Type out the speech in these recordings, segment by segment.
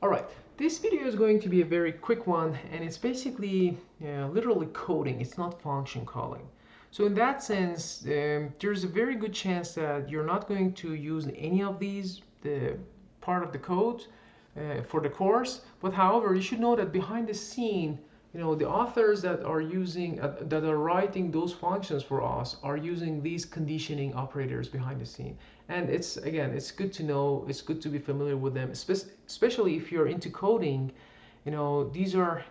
All right, this video is going to be a very quick one, and it's basically literally coding. It's not function calling. So in that sense, there's a very good chance that you're not going to use any of these, the part of the code for the course. But however, you should know that behind the scene, the authors that are using, that are writing those functions for us are using these conditioning operators behind the scene. And again, it's good to know, it's good to be familiar with them, especially if you're into coding. These are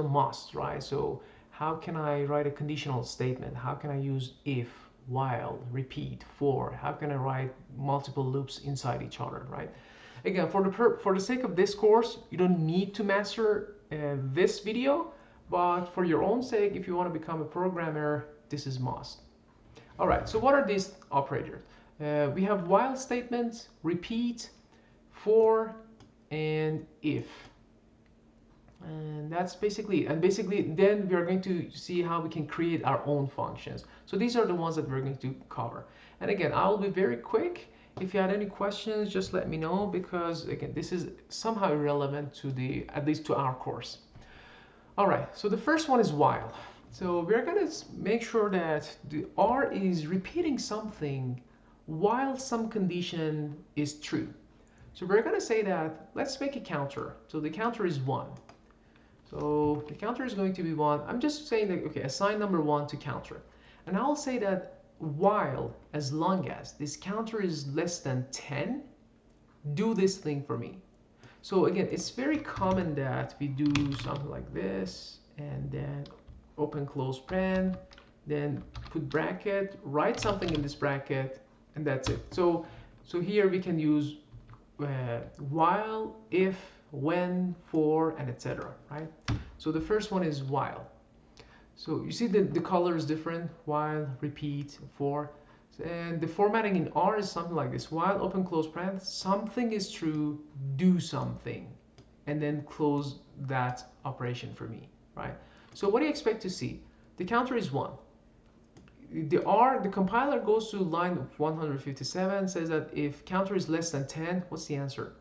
musts, right? So how can I write a conditional statement? How can I use if, while, repeat, for? How can I write multiple loops inside each other, right? Again, for the sake of this course, you don't need to master this video, but for your own sake, if you want to become a programmer, this is must. All right, so what are these operators? We have while statements, repeat, for, and if. And that's basically then we are going to see how we can create our own functions. So these are the ones that we're going to cover. And again, I will be very quick. If you had any questions, just let me know, because again, this is somehow irrelevant to at least to our course. All right, so the first one is while. So we're going to make sure that the R is repeating something while some condition is true. So we're going to say that, let's make a counter. So the counter is 1. So the counter is going to be 1. I'm just saying that, okay, assign number 1 to counter. And I'll say that while, as long as this counter is less than 10, do this thing for me. So again, it's very common that we do something like this, and then open close paren, then put bracket, write something in this bracket, and that's it. So here we can use while, if, when, for, and etc. Right? So the first one is while. So you see the color is different: while, repeat, for. And the formatting in R is something like this: while, open close parenthesis, something is true, do something, and then close that operation for me, right? So what do you expect to see? The counter is 1. The compiler goes to line 157, says that if counter is less than 10, what's the answer?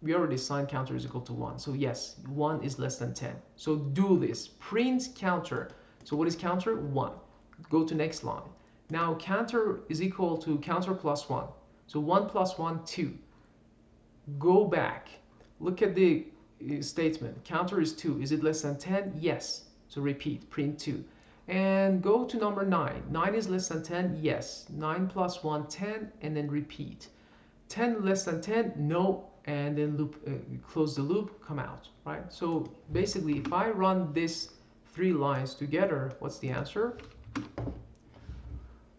We already assigned counter is equal to 1. So yes, 1 is less than 10. So do this. Print counter. So what is counter? 1. Go to next line. Now counter is equal to counter plus 1. So 1 plus 1, 2. Go back. Look at the statement. Counter is 2. Is it less than 10? Yes. So repeat. Print 2. And go to number 9. 9 is less than 10? Yes. 9 plus 1, 10. And then repeat. 10 less than 10? No. And then loop, close the loop, come out, right? So basically, if I run these 3 lines together, what's the answer?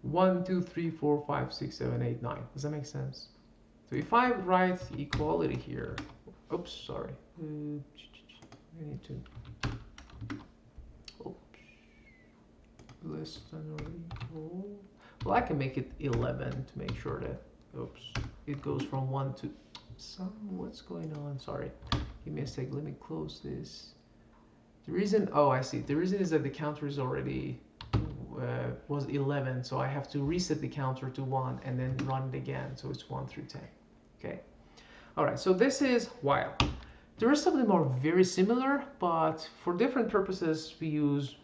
1, 2, 3, 4, 5, 6, 7, 8, 9. Does that make sense? So if I write equality here, oops, sorry. I need to, oops, less than or equal. Well, I can make it 11 to make sure that, oops, it goes from 1 to what's going on? Sorry, give me a sec. Let me close this. The reason, oh, I see. The reason is that the counter is already was 11, so I have to reset the counter to 1 and then run it again. So it's 1 through 10. Okay. All right. So this is while. The rest of them are very similar, but for different purposes, we use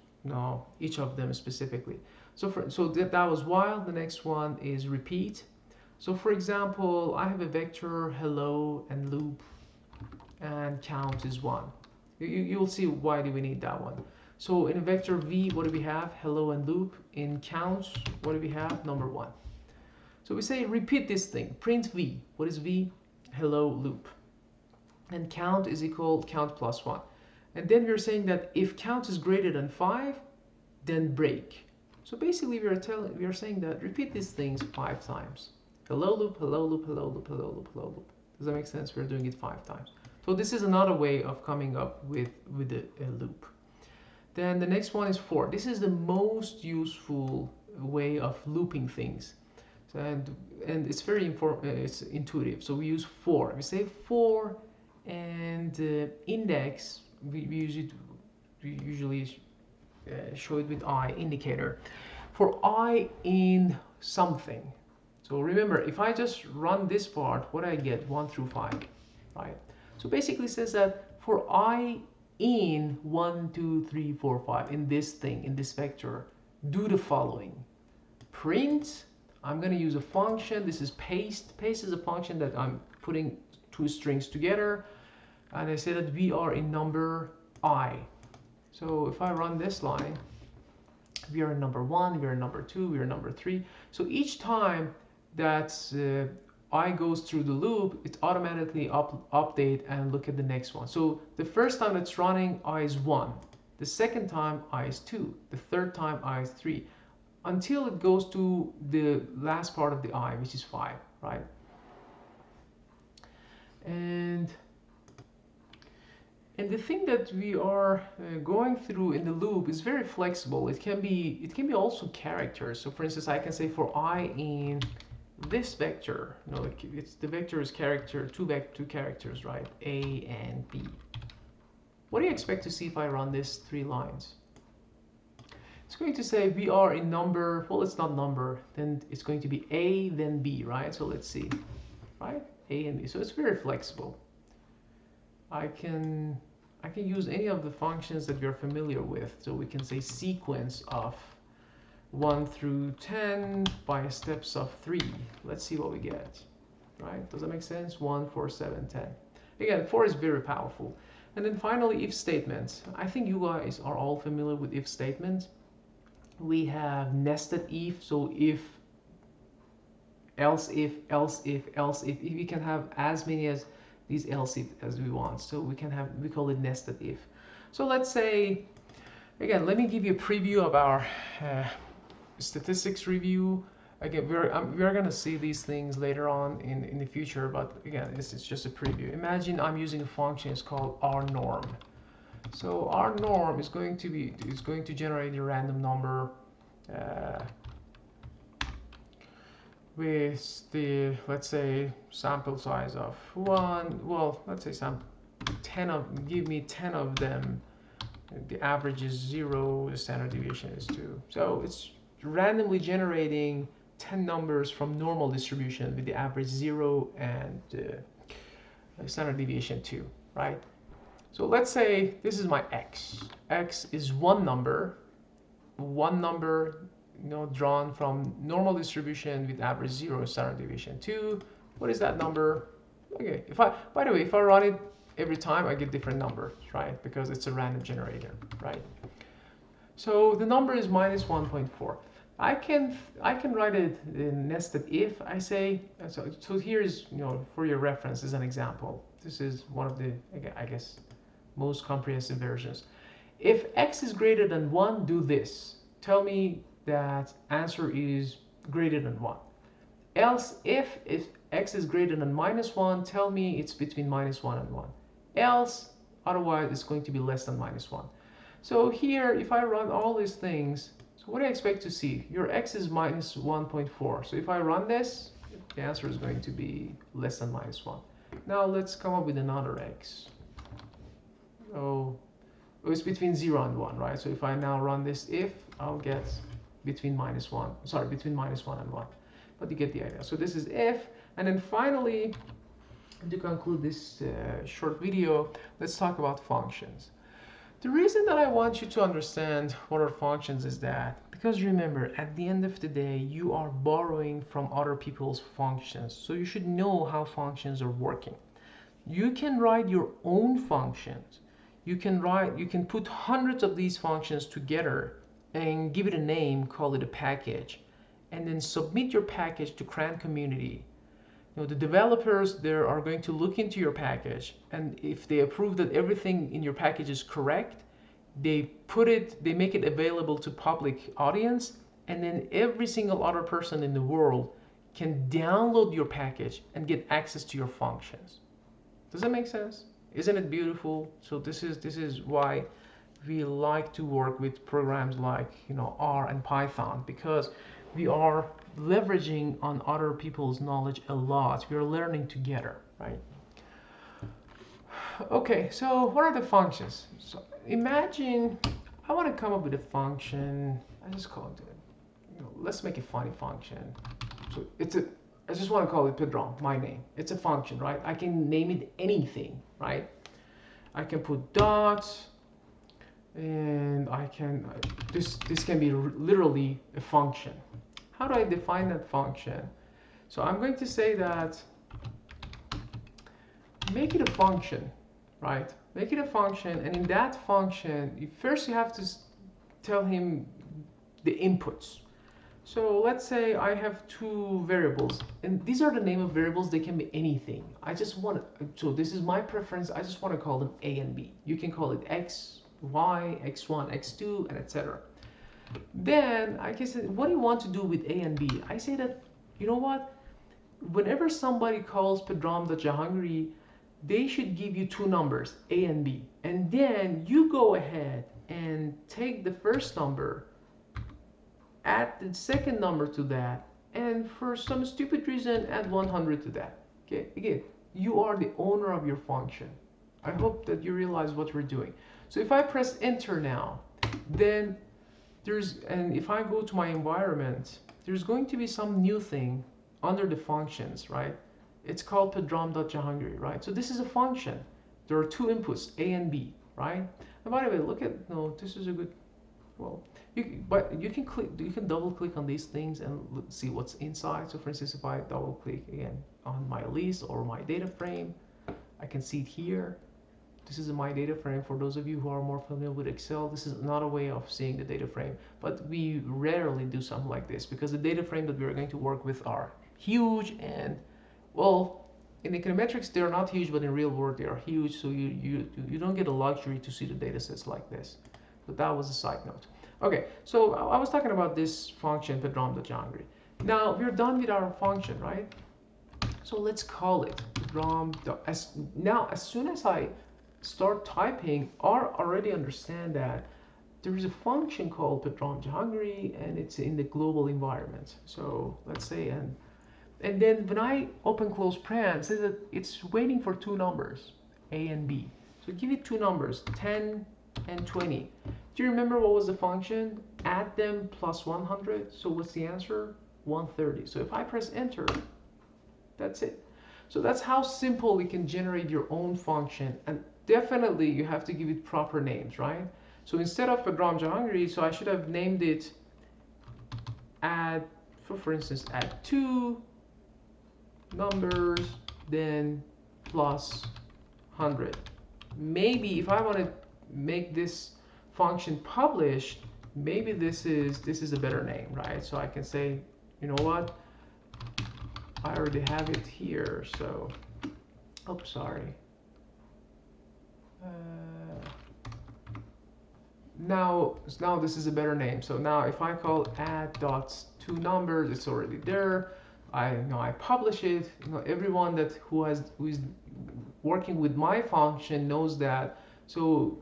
each of them specifically. So that was while. The next one is repeat. So for example, I have a vector hello and loop, and count is 1. You'll see why do we need that one. So in a vector v, what do we have? Hello and loop. In count, what do we have? Number 1. So we say repeat this thing. Print v. What is v? Hello loop. And count is equal count plus 1. And then we're saying that if count is greater than 5, then break. So basically we are saying that repeat these things 5 times. Hello loop, hello loop, hello loop, hello loop, hello loop. Does that make sense? We're doing it 5 times. So this is another way of coming up with a loop. Then the next one is for. This is the most useful way of looping things. And it's very it's intuitive. So we use for. We say for, and index, we usually show it with I indicator. For I in something. So remember, if I just run this part, what do I get? 1 through 5, right? So basically it says that for I in 1, 2, 3, 4, 5 in this thing, in this vector, do the following. Print, I'm going to use a function. This is paste. Paste is a function that I'm putting two strings together. And I say that we are in number I. So if I run this line, we are in number 1, we are in number 2, we are in number 3. So each time that I goes through the loop, it automatically update and look at the next one. So the first time it's running, I is 1. The second time, I is 2. The third time, I is 3. Until it goes to the last part of the I, which is 5, right? And the thing that we are going through in the loop is very flexible. It can be also characters. So for instance, I can say for I in this vector, it's the vector is character, two characters, right? A and B. What do you expect to see if I run this 3 lines? It's going to say we are in number, well, it's not number, then it's going to be A, then B, right? So let's see, right? A and B. So it's very flexible. I can use any of the functions that we're familiar with. So we can say sequence of 1 through 10 by steps of 3. Let's see what we get, right? Does that make sense? 1, 4, 7, 10. Again, 4 is very powerful. And then finally, if statements. I think you guys are all familiar with if statements. We have nested if, so if, else if, else if, else if. We can have as many as these else if as we want. So we can have, we call it nested if. So let's say, again, let me give you a preview of our statistics review. Again, we're going to see these things later on in the future, but again, this is just a preview. Imagine I'm using a function, it's called rnorm. So our norm is going to generate a random number with the, let's say, sample size of 1. Well, let's say 10 of, give me 10 of them. The average is 0, the standard deviation is 2. So it's randomly generating 10 numbers from normal distribution with the average 0 and standard deviation 2, right? So let's say this is my x. X is one number, drawn from normal distribution with average 0, standard deviation 2. What is that number? Okay, by the way, if I run it every time, I get different numbers, right? Because it's a random generator, right? So the number is minus 1.4. I can write it in nested if. I say, so here's, for your reference as an example. This is one of the, I guess, most comprehensive versions. If x is greater than 1, do this. Tell me that answer is greater than 1. Else, if x is greater than minus 1, tell me it's between minus 1 and 1. Else, otherwise it's going to be less than minus 1. So here, if I run all these things, so what do I expect to see? Your x is minus 1.4. So if I run this, the answer is going to be less than minus 1. Now let's come up with another x. Oh, it's between 0 and 1, right? So if I now run this if, I'll get between minus 1 and 1. But you get the idea. So this is if. And then finally, to conclude this short video, let's talk about functions. The reason that I want you to understand what are functions is that, because remember, at the end of the day, you are borrowing from other people's functions. So you should know how functions are working. You can write your own functions. You can put hundreds of these functions together and give it a name, call it a package, and then submit your package to CRAN community. The developers there are going to look into your package, and if they approve that everything in your package is correct, they make it available to public audience, and then every single other person in the world can download your package and get access to your functions. Does that make sense? Isn't it beautiful? So this is why we like to work with programs like R and Python, because we are leveraging on other people's knowledge a lot. We are learning together, right? Okay, so what are the functions? So imagine I want to come up with a function. I just call it, let's make a funny function. So it's I just want to call it Pedram, my name. It's a function, right? I can name it anything, right? I can put dots, and I can, this can be literally a function. How do I define that function? So I'm going to say that, make it a function, right? Make it a function, and in that function, first you have to tell him the inputs. So let's say I have two variables, and these are the name of variables. They can be anything. I just want to, so this is my preference. I just want to call them A and B. You can call it X, Y, X1, X2, and etc. Then I can say, what do you want to do with A and B? I say that, you know what? Whenever somebody calls Pedram.Jahangiri, they should give you two numbers, A and B. And then you go ahead and take the first number, add the second number to that, and for some stupid reason add 100 to that. Okay, again, you are the owner of your function. I hope that you realize what we're doing. So if I press enter now, then and if I go to my environment, there's going to be some new thing under the functions, right? It's called Pedram.Jahangiri, right? So this is a function. There are two inputs, A and B, right? And by the way, look at, no, this is a good, well, but you can click, you can double click on these things and see what's inside. So for instance, if I double click again on my list or my data frame, I can see it here. This is my data frame. For those of you who are more familiar with Excel, this is another way of seeing the data frame, but we rarely do something like this because the data frame that we're going to work with are huge, and well, in econometrics they're not huge, but in real world they are huge, so you don't get a luxury to see the data sets like this. But that was a side note. Okay, so I was talking about this function Pedram.Jahangiri. Now we're done with our function, right? So let's call it Pedram. Now as soon as I start typing, R already understand that there is a function called Pedram.Jahangiri, and it's in the global environment. So let's say, and then when I open close paren, it says that it's waiting for two numbers, A and B. So give it two numbers, 10 and 20. Do you remember what was the function? Add them plus 100. So what's the answer? 130. So if I press enter, that's it. So that's how simple you can generate your own function, and definitely you have to give it proper names, right? So instead of Pedram.Jahangiri, so I should have named it add, for instance, add two numbers, then plus 100. Maybe if I want to make this function published, maybe this is a better name, right? So I can say, you know what? I already have it here, so, oops, sorry. Now this is a better name. So now if I call add dots two numbers, it's already there. I publish it. Everyone who is working with my function knows that. So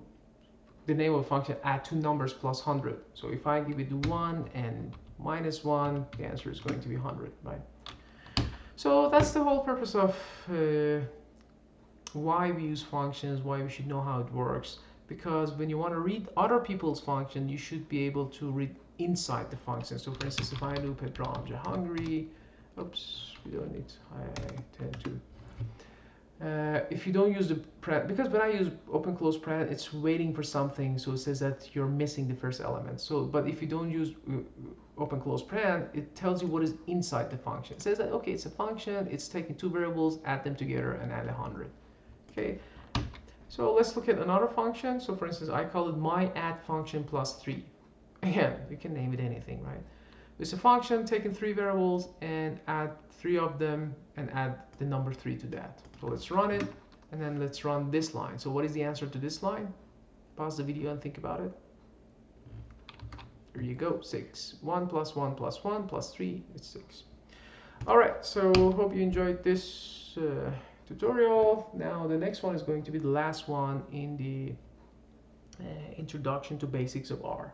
the name of the function add two numbers plus 100. So if I give it 1 and minus 1, the answer is going to be 100, right? So that's the whole purpose of why we use functions, why we should know how it works. Because when you want to read other people's function, you should be able to read inside the function. So for instance, if I do Pedram.Jahangiri, oops, we don't need, I tend to. If you don't use the paren, because when I use open close paren, it's waiting for something, so it says that you're missing the first element. So, but if you don't use open close paren, it tells you what is inside the function. It says that, okay, it's a function, it's taking two variables, add them together, and add 100. Okay, so let's look at another function. So for instance, I call it my add function plus 3. Again, you can name it anything, right? It's a function taking three variables and add three of them and add the number 3 to that. So let's run it, and then let's run this line. So what is the answer to this line? Pause the video and think about it. Here you go, 6. 1 plus 1 plus 1 plus 3 is 6. All right, so hope you enjoyed this tutorial. Now the next one is going to be the last one in the introduction to basics of R.